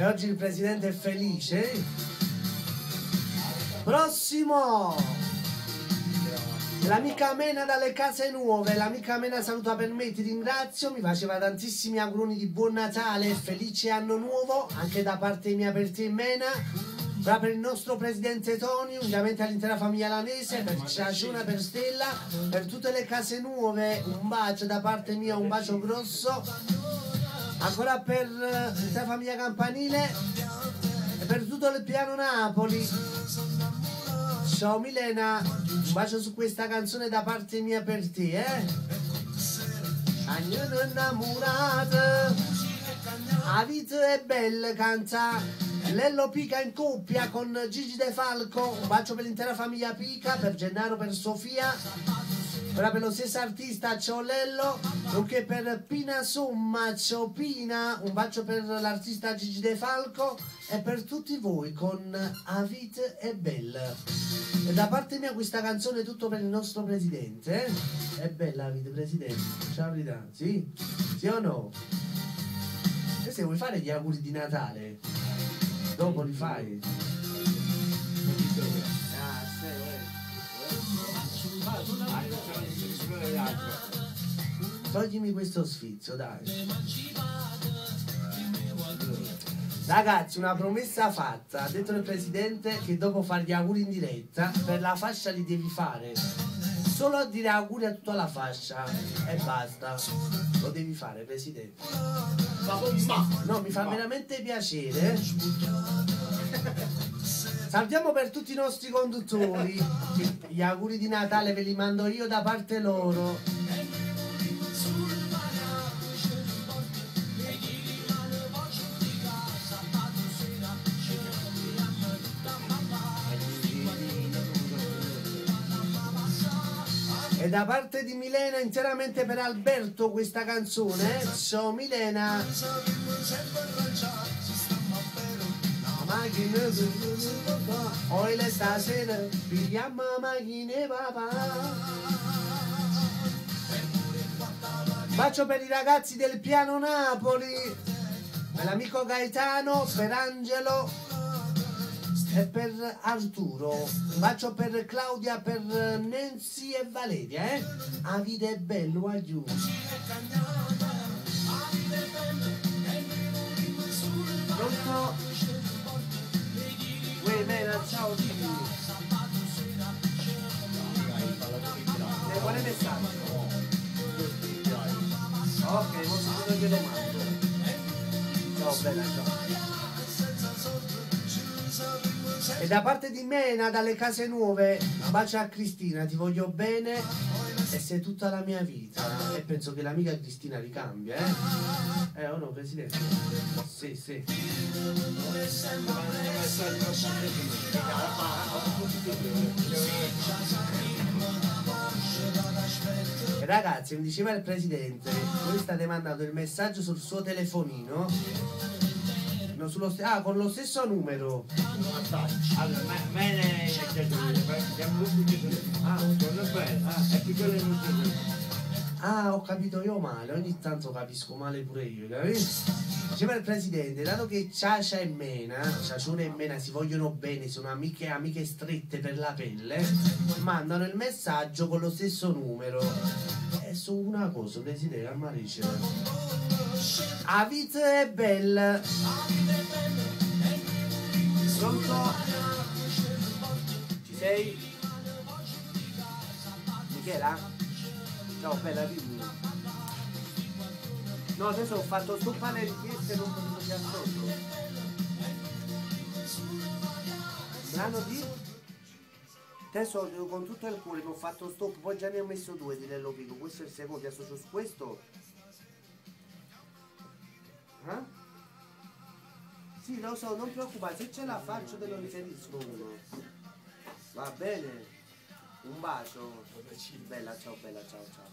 E oggi il presidente è felice. Prossimo! L'amica Mena dalle Case Nuove. L'amica Mena saluta per me, ti ringrazio, mi faceva tantissimi auguroni di buon Natale e felice anno nuovo, anche da parte mia per te Mena, per il nostro presidente Tony, ovviamente all'intera famiglia Lanese, per Ciaciona, per Stella, per tutte le Case Nuove, un bacio da parte mia, un bacio grosso, ancora per l'intera famiglia Campanile e per tutto il piano Napoli. Ciao Milena, un bacio su questa canzone da parte mia per te, Agnone innamorata, la vita è bella, canta Lello Pica in coppia con Gigi De Falco, un bacio per l'intera famiglia Pica, per Gennaro, per Sofia, per lo stesso artista, ciao Lello, nonché per Pina Somma, ciao Pina, un bacio per l'artista Gigi De Falco e per tutti voi con A vita è bella. E da parte mia questa canzone è tutto per il nostro presidente, È bella la vita, presidente, ciao verità, sì? Sì o no? E se vuoi fare gli auguri di Natale, dopo li fai. Toglimi questo sfizio, dai. Ragazzi, una promessa fatta. Ha detto il presidente che dopo fare gli auguri in diretta, per la fascia li devi fare. Solo a dire auguri a tutta la fascia e basta. Lo devi fare, presidente. No, mi fa veramente piacere. Salutiamo per tutti i nostri conduttori. Gli auguri di Natale ve li mando io da parte loro. E da parte di Milena interamente per Alberto questa canzone. Ciao Milena. Poi le stasera pigliamo macchine papà. Bacio per i ragazzi del piano Napoli, per l'amico Gaetano, per Angelo e per Arturo. Un bacio per Claudia, per Nancy e Valeria, A vita è bello, aiuto. Pronto? Uè, Mena, ciao Tini. Quale messaggio? Ok, non so dove glielo mando. Ciao bella, ciao. E da parte di Mena dalle Case Nuove, un bacio a Cristina, ti voglio bene e sei tutta la mia vita. E penso che l'amica Cristina ricambia, o no, presidente? Sì, sì. E ragazzi, mi diceva il presidente, voi state mandando il messaggio sul suo telefonino. Con lo stesso numero. Allora, ho capito io male, ogni tanto capisco male pure io, capito? Diceva il presidente, dato che Ciacia e Mena, Ciacione e Mena si vogliono bene, sono amiche strette per la pelle, mandano il messaggio con lo stesso numero. E su una cosa, presidente, a Marice. A vita è bella. Pronto? Ci sei? Michela? Ciao bella, dimmi. No, adesso ho fatto stoppare le richieste e non potevo più ascolto. Brano di? Adesso con tutto il cuore mi ho fatto stop, poi già ne ho messo due di Lello Pico. Questo è il secondo, ti associo su questo. Sì, lo so, non preoccupare, se ce la faccio te lo riferisco uno. Va bene? Un bacio. Bella, ciao, ciao.